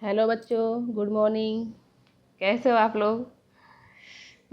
Hello बच्चों, good morning. कैसे हो आप लोग।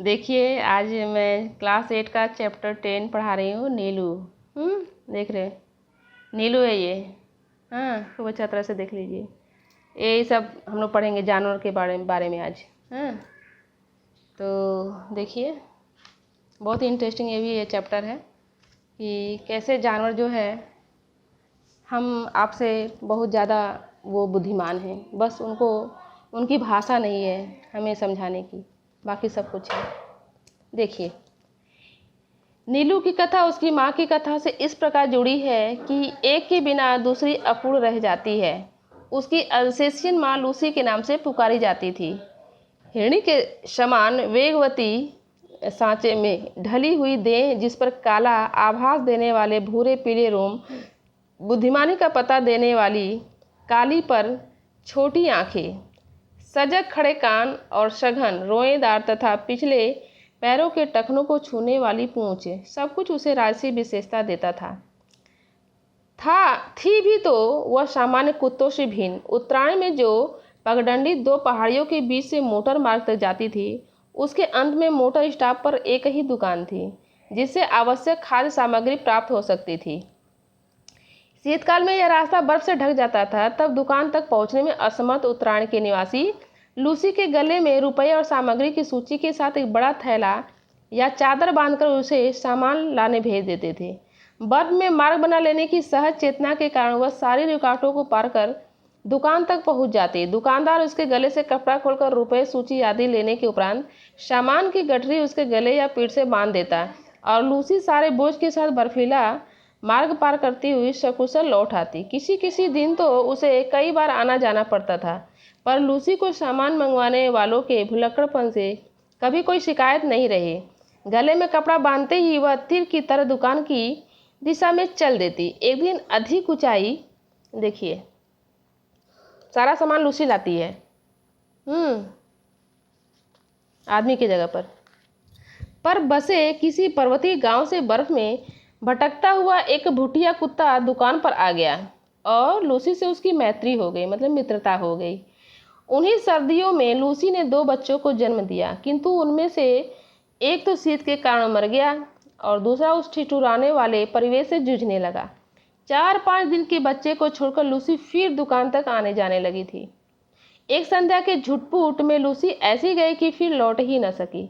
देखिए, आज मैं क्लास 8 का चैप्टर 10 पढ़ा रही हूँ। नीलू। देख रहे नीलू है ये। हाँ, खूब अच्छा तरह से देख लीजिए। ये सब हम लोग पढ़ेंगे जानवर के बारे में आज। हाँ, तो देखिए, बहुत ही इंटरेस्टिंग ये भी ये चैप्टर है कि कैसे जानवर जो है, हम आपसे बहुत ज़्यादा वो बुद्धिमान हैं, बस उनको उनकी भाषा नहीं है हमें समझाने की, बाकी सब कुछ है। देखिए, नीलू की कथा उसकी माँ की कथा से इस प्रकार जुड़ी है कि एक के बिना दूसरी अपूर्ण रह जाती है। उसकी अल्सेशियन माँ लूसी के नाम से पुकारी जाती थी। हिरणी के समान वेगवती सांचे में ढली हुई देह, जिस पर काला आभास देने वाले भूरे पीले रोम, बुद्धिमानी का पता देने वाली काली पर छोटी आंखें, सजग खड़े कान और सघन रोएदार तथा पिछले पैरों के टखनों को छूने वाली पूंछ, सब कुछ उसे राजसी विशेषता देता थी भी तो वह सामान्य कुत्तों से भिन्न। उत्तरायण में जो पगडंडी दो पहाड़ियों के बीच से मोटर मार्ग तक जाती थी, उसके अंत में मोटर स्टॉप पर एक ही दुकान थी जिससे आवश्यक खाद्य सामग्री प्राप्त हो सकती थी। शीतकाल में यह रास्ता बर्फ से ढक जाता था, तब दुकान तक पहुंचने में असमर्थ उत्तरायण के निवासी लूसी के गले में रुपये और सामग्री की सूची के साथ एक बड़ा थैला या चादर बांधकर उसे सामान लाने भेज देते थे। बर्फ में मार्ग बना लेने की सहज चेतना के कारण वह सारी रुकावटों को पार कर दुकान तक पहुंच जाते। दुकानदार उसके गले से कपड़ा खोलकर रुपये, सूची आदि लेने के उपरांत सामान की गठरी उसके गले या पीठ से बांध देता और लूसी सारे बोझ के साथ बर्फीला मार्ग पार करती हुई सकुशल लौट आती। किसी किसी दिन तो उसे कई बार आना जाना पड़ता था, पर लूसी को सामान मंगवाने वालों के भुलक्कड़पन से कभी कोई शिकायत नहीं रही। गले में कपड़ा बांधते ही वह तीर की तरह दुकान की दिशा में चल देती। एक दिन अधिक ऊंचाई, देखिए सारा सामान लूसी लाती है आदमी की जगह पर बसे किसी पर्वतीय गांव से बर्फ में भटकता हुआ एक भुटिया कुत्ता दुकान पर आ गया और लूसी से उसकी मैत्री हो गई, मतलब मित्रता हो गई। उन्हीं सर्दियों में लूसी ने 2 बच्चों को जन्म दिया, किंतु उनमें से एक तो शीत के कारण मर गया और दूसरा उस ठिठुराने वाले परिवेश से जूझने लगा। 4-5 दिन के बच्चे को छोड़कर लूसी फिर दुकान तक आने जाने लगी थी। एक संध्या के झुटपुट में लूसी ऐसी गई कि फिर लौट ही न सकी।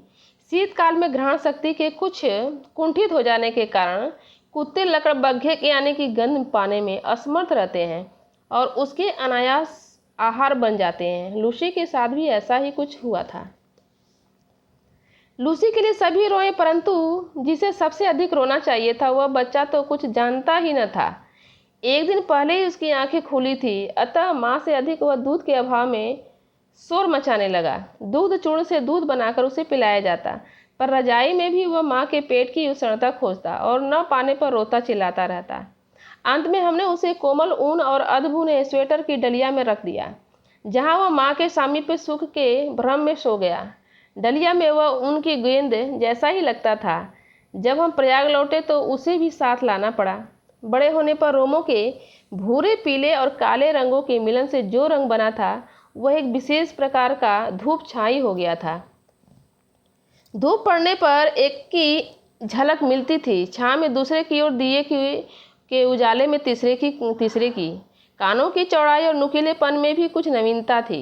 शीतकाल में ग्रहण शक्ति के कुछ कुंठित हो जाने के कारण कुत्ते लकड़बग्घे के आने की गंध पाने में असमर्थ रहते हैं और उसके अनायास आहार बन जाते हैं। लूसी के साथ भी ऐसा ही कुछ हुआ था। लूसी के लिए सभी रोए, परंतु जिसे सबसे अधिक रोना चाहिए था वह बच्चा तो कुछ जानता ही न था। एक दिन पहले ही उसकी आंखें खुली थी, अतः माँ से अधिक वह दूध के अभाव में शोर मचाने लगा। दूध चूर्ण से दूध बनाकर उसे पिलाया जाता, पर रजाई में भी वह माँ के पेट की उष्णता खोजता और न पाने पर रोता चिल्लाता रहता। अंत में हमने उसे कोमल ऊन और अधभुने स्वेटर की डलिया में रख दिया, जहाँ वह माँ के सामीप्य सुख के भ्रम में सो गया। डलिया में वह ऊन की गेंद जैसा ही लगता था। जब हम प्रयाग लौटे तो उसे भी साथ लाना पड़ा। बड़े होने पर रोमों के भूरे, पीले और काले रंगों के मिलन से जो रंग बना था वह एक विशेष प्रकार का धूप छाई हो गया था। धूप पड़ने पर एक की झलक मिलती थी, छांव में दूसरे की ओर दिए के उजाले में तीसरे की। कानों की चौड़ाई और नुकीलेपन में भी कुछ नवीनता थी।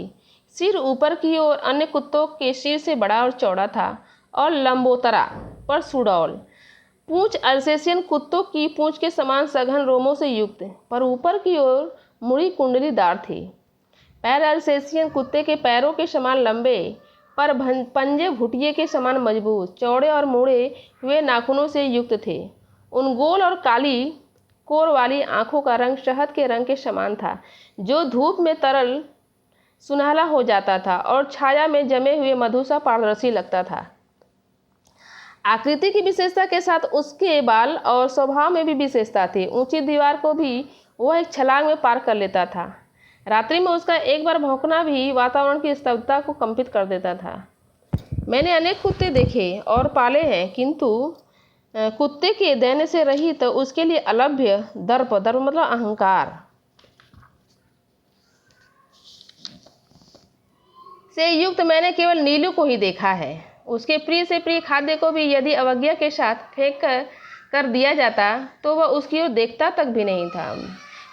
सिर ऊपर की ओर अन्य कुत्तों के सिर से बड़ा और चौड़ा था और लंबोतरा पर सुडौल। पूंछ अल्सेशियन कुत्तों की पूंछ के समान सघन रोमों से युक्त, पर ऊपर की ओर मुड़ी कुंडलीदार थी। पैर अल्सेशियन कुत्ते के पैरों के समान लंबे, पर पंजे भुटिये के समान मजबूत, चौड़े और मुड़े हुए नाखूनों से युक्त थे। उन गोल और काली कोर वाली आंखों का रंग शहद के रंग के समान था, जो धूप में तरल सुनहला हो जाता था और छाया में जमे हुए मधु सा पारदर्शी लगता था। आकृति की विशेषता के साथ उसके बाल और स्वभाव में भी विशेषता थी। ऊंची दीवार को भी वह एक छलांग में पार कर लेता था। रात्रि में उसका एक बार भौंकना भी वातावरण की स्तब्धता को कंपित कर देता था। मैंने अनेक कुत्ते देखे और पाले हैं, किंतु कुत्ते के दैन्य से रहित तो उसके लिए अलभ्य दर्प मतलब अहंकार से युक्त मैंने केवल नीलू को ही देखा है। उसके प्रिय से प्रिय खाद्य को भी यदि अवज्ञा के साथ फेंक कर दिया जाता तो वह उसकी ओर देखता तक भी नहीं था।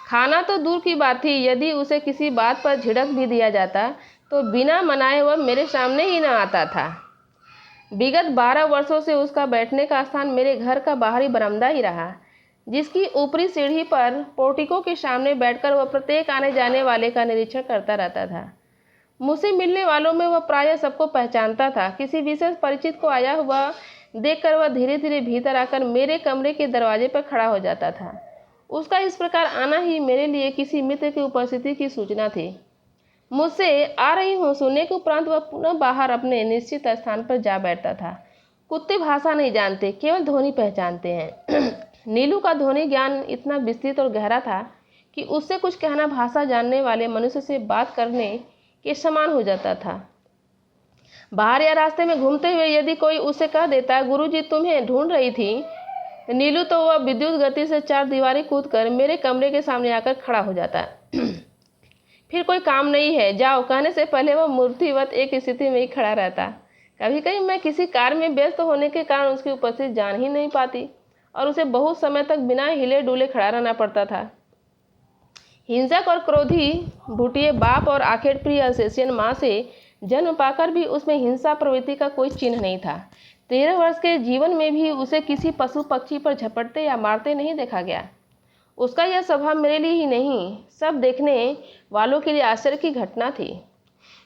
खाना तो दूर की बात थी, यदि उसे किसी बात पर झिड़क भी दिया जाता तो बिना मनाए वह मेरे सामने ही न आता था। विगत 12 वर्षों से उसका बैठने का स्थान मेरे घर का बाहरी बरामदा ही रहा, जिसकी ऊपरी सीढ़ी पर पोर्टिको के सामने बैठकर वह प्रत्येक आने जाने वाले का निरीक्षण करता रहता था। मुझसे मिलने वालों में वह प्रायः सबको पहचानता था। किसी विशेष परिचित को आया हुआ देखकर वह धीरे धीरे भीतर आकर मेरे कमरे के दरवाजे पर खड़ा हो जाता था। उसका इस प्रकार आना ही मेरे लिए किसी मित्र की उपस्थिति की सूचना थी। मुझसे आ रही हूँ सुनने के उपरांत वह पुनः बाहर अपने निश्चित स्थान पर जा बैठता था। कुत्ते भाषा नहीं जानते, केवल ध्वनि पहचानते हैं। नीलू का ध्वनि ज्ञान इतना विस्तृत और गहरा था कि उससे कुछ कहना भाषा जानने वाले मनुष्य से बात करने के समान हो जाता था। बाहर या रास्ते में घूमते हुए यदि कोई उसे कह देता, गुरुजी तुम्हें ढूंढ रही थी नीलू, तो वह विद्युत गति से 4 दीवारी कूदकर मेरे कमरे के सामने आकर खड़ा हो जाता। फिर कोई काम नहीं है, जाओ कहने से पहले वह मूर्तिवत एक स्थिति में ही खड़ा रहता। कभी कभी मैं किसी कार्य में व्यस्त होने के कारण उसकी उपस्थिति जान ही नहीं पाती और उसे बहुत समय तक बिना हिले डुले खड़ा रहना पड़ता था। हिंसक और क्रोधी भूटिए बाप और आखेट प्रिय अल्सेशियन माँ से जन्म पाकर भी उसमें हिंसा प्रवृत्ति का कोई चिन्ह नहीं था। 13 वर्ष के जीवन में भी उसे किसी पशु पक्षी पर झपटते या मारते नहीं देखा गया। उसका यह स्वभाव मेरे लिए ही नहीं, सब देखने वालों के लिए आश्चर्य की घटना थी।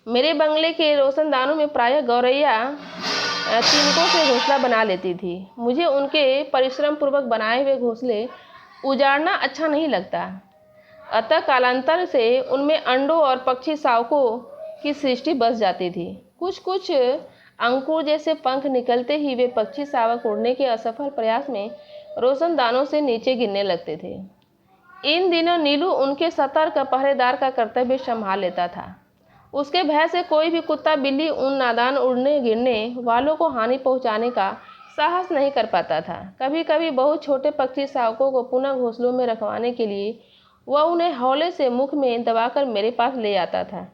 मेरे बंगले के रोशनदानों में प्रायः गौरैया तिनकों से घोंसला बना लेती थी। मुझे उनके परिश्रम पूर्वक बनाए हुए घोंसले उजाड़ना अच्छा नहीं लगता, अतः कालांतर से उनमें अंडों और पक्षी शावकों की सृष्टि बस जाती थी। कुछ कुछ अंकुर जैसे पंख निकलते ही वे पक्षी शावक उड़ने के असफल प्रयास में रोशनदानों से नीचे गिरने लगते थे। इन दिनों नीलू उनके सतर्क पहरेदार का कर्तव्य संभाल लेता था। उसके भय से कोई भी कुत्ता बिल्ली उन नादान उड़ने गिरने वालों को हानि पहुंचाने का साहस नहीं कर पाता था। कभी कभी बहुत छोटे पक्षी शावकों को पुनः घोंसलों में रखवाने के लिए वह उन्हें हौले से मुख में दबाकर मेरे पास ले आता था।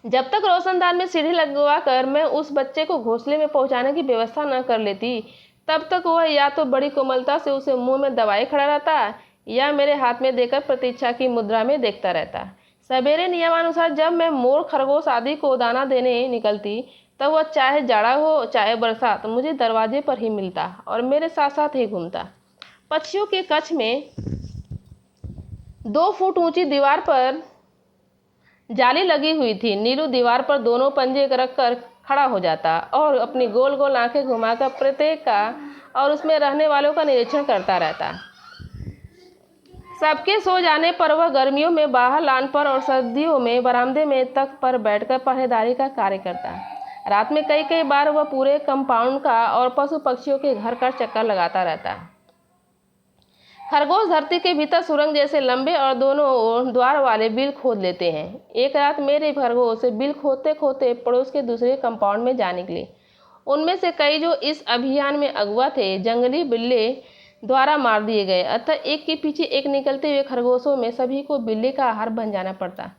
जब तक रोशनदान में सीढ़ी लगवाकर मैं उस बच्चे को घोंसले में पहुंचाने की व्यवस्था न कर लेती, तब तक वह या तो बड़ी कोमलता से उसे मुंह में दबाए खड़ा रहता या मेरे हाथ में देकर प्रतीक्षा की मुद्रा में देखता रहता। सवेरे नियमानुसार जब मैं मोर, खरगोश आदि को दाना देने निकलती, तब वह चाहे जाड़ा हो चाहे बरसात मुझे दरवाजे पर ही मिलता और मेरे साथ साथ ही घूमता। पक्षियों के कक्ष में 2 फुट ऊंची दीवार पर जाली लगी हुई थी। नीलू दीवार पर दोनों पंजे रखकर खड़ा हो जाता और अपनी गोल गोल आंखें घुमाकर प्रत्येक का और उसमें रहने वालों का निरीक्षण करता रहता। सबके सो जाने पर वह गर्मियों में बाहर लान पर और सर्दियों में बरामदे में तख्त पर बैठकर पहरेदारी का कार्य करता। रात में कई कई बार वह पूरे कंपाउंड का और पशु पक्षियों के घर का चक्कर लगाता रहता। खरगोश धरती के भीतर सुरंग जैसे लंबे और दोनों ओर द्वार वाले बिल खोद लेते हैं। एक रात मेरे खरगोश बिल खोदते खोदते पड़ोस के दूसरे कंपाउंड में जा निकले। उनमें से कई जो इस अभियान में अगुआ थे जंगली बिल्ले द्वारा मार दिए गए, अतः एक के पीछे एक निकलते हुए खरगोशों में सभी को बिल्ली का आहार बन जाना पड़ता।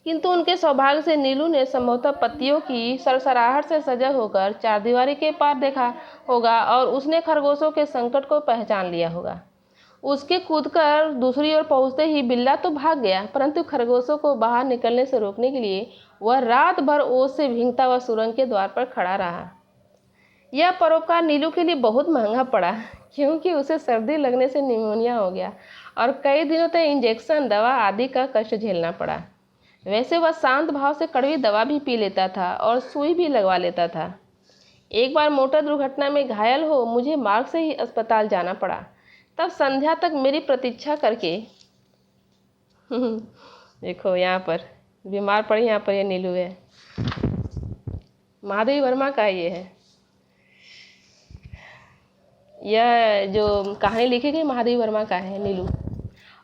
किंतु उनके सौभाग्य से नीलू ने संभवतः पत्तियों की सरसराहट से सजग होकर 4 दीवारी के पार देखा होगा और उसने खरगोशों के संकट को पहचान लिया होगा। उसके कूदकर दूसरी ओर पहुंचते ही बिल्ला तो भाग गया, परंतु खरगोशों को बाहर निकलने से रोकने के लिए वह रात भर ओस से भींगता हुआ सुरंग के द्वार पर खड़ा रहा। यह परोपकार नीलू के लिए बहुत महंगा पड़ा, क्योंकि उसे सर्दी लगने से निमोनिया हो गया और कई दिनों तक इंजेक्शन, दवा आदि का कष्ट झेलना पड़ा। वैसे वह शांत भाव से कड़वी दवा भी पी लेता था और सुई भी लगवा लेता था। एक बार मोटर दुर्घटना में घायल हो मुझे मार्ग से ही अस्पताल जाना पड़ा। तब संध्या तक मेरी प्रतीक्षा करके देखो यहाँ पर बीमार पड़ी, यहाँ पर ये नीलू है, महादेवी वर्मा का ये है। यह जो कहानी लिखी गई महादेवी वर्मा का है, नीलू।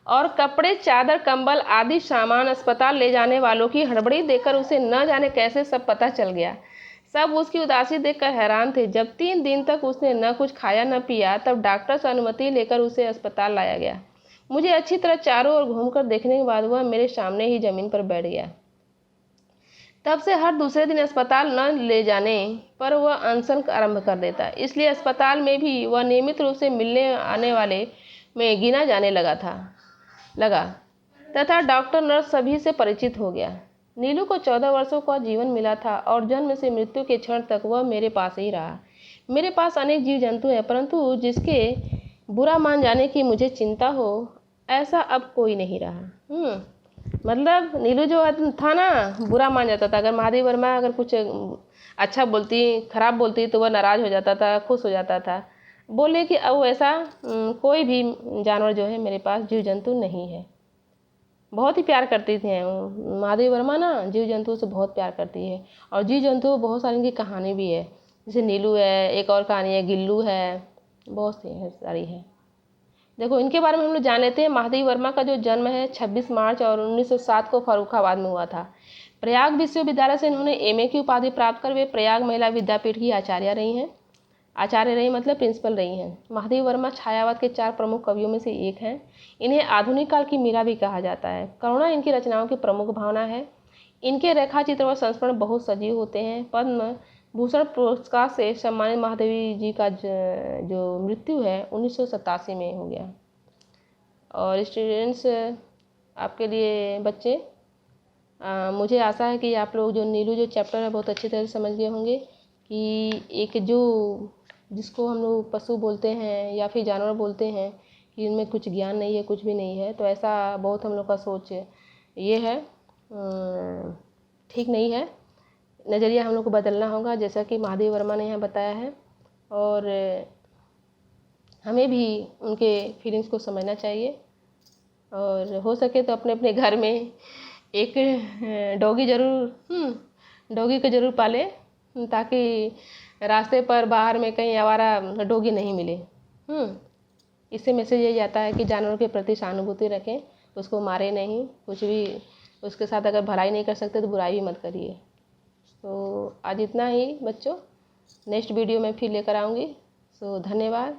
और कपड़े, चादर, कंबल आदि सामान अस्पताल ले जाने वालों की हड़बड़ी देखकर उसे न जाने कैसे सब पता चल गया। सब उसकी उदासी देखकर हैरान थे। जब 3 दिन तक उसने न कुछ खाया न पिया, तब डॉक्टर से अनुमति लेकर उसे अस्पताल लाया गया। मुझे अच्छी तरह चारों ओर घूमकर देखने के बाद वह मेरे सामने ही जमीन पर बैठ गया। तब से हर दूसरे दिन अस्पताल न ले जाने पर वह अनशन आरंभ कर देता। इसलिए अस्पताल में भी वह नियमित रूप से मिलने आने वाले में गिना जाने लगा तथा डॉक्टर नर्स सभी से परिचित हो गया। नीलू को 14 वर्षों का जीवन मिला था और जन्म से मृत्यु के क्षण तक वह मेरे पास ही रहा। मेरे पास अनेक जीव जंतु हैं, परंतु जिसके बुरा मान जाने की मुझे चिंता हो, ऐसा अब कोई नहीं रहा। मतलब नीलू जो था ना, बुरा मान जाता था। अगर महादेव वर्मा अगर कुछ अच्छा बोलती, खराब बोलती तो वह नाराज़ हो जाता था, खुश हो जाता था। बोले कि अब ऐसा कोई भी जानवर जो है मेरे पास जीव जंतु नहीं है। बहुत ही प्यार करती थी महादेव वर्मा ना, जीव जंतुओं से बहुत प्यार करती है। और जीव जंतु बहुत सारी इनकी कहानी भी है, जैसे नीलू है, एक और कहानी है गिल्लू है, बहुत सी सारी है। देखो इनके बारे में हम लोग जान लेते हैं। महादेव वर्मा का जो जन्म है 26 मार्च और 1907 को फर्रुखाबाद में हुआ था। प्रयाग विश्वविद्यालय से इन्होंने एमए की उपाधि प्राप्त कर वे प्रयाग महिला विद्यापीठ की आचार्य रही मतलब प्रिंसिपल रही हैं। महादेव वर्मा छायावाद के 4 प्रमुख कवियों में से एक हैं। इन्हें आधुनिक काल की मीरा भी कहा जाता है। करुणा इनकी रचनाओं की प्रमुख भावना है। इनके रेखाचित्र व संस्मरण बहुत सजीव होते हैं। पद्म भूषण पुरस्कार से सम्मानित महादेवी जी का जो मृत्यु है 1987 में हो गया। और स्टूडेंट्स, आपके लिए बच्चे, मुझे आशा है कि आप लोग जो नीलू जो चैप्टर है बहुत अच्छी तरह से समझ गए होंगे कि एक जो जिसको हम लोग पशु बोलते हैं या फिर जानवर बोलते हैं कि इनमें कुछ ज्ञान नहीं है, कुछ भी नहीं है, तो ऐसा बहुत हम लोग का सोच ये है, ठीक नहीं है। नज़रिया हम लोग को बदलना होगा, जैसा कि महादेव वर्मा ने यहाँ बताया है। और हमें भी उनके फीलिंग्स को समझना चाहिए। और हो सके तो अपने अपने घर में एक डॉगी को ज़रूर पालें, ताकि रास्ते पर बाहर में कहीं आवारा डॉगी नहीं मिले। इससे मैसेज ये जाता है कि जानवरों के प्रति सहानुभूति रखें, उसको मारे नहीं, कुछ भी उसके साथ अगर भलाई नहीं कर सकते तो बुराई भी मत करिए। तो आज इतना ही बच्चों, नेक्स्ट वीडियो में फिर लेकर आऊँगी। सो धन्यवाद।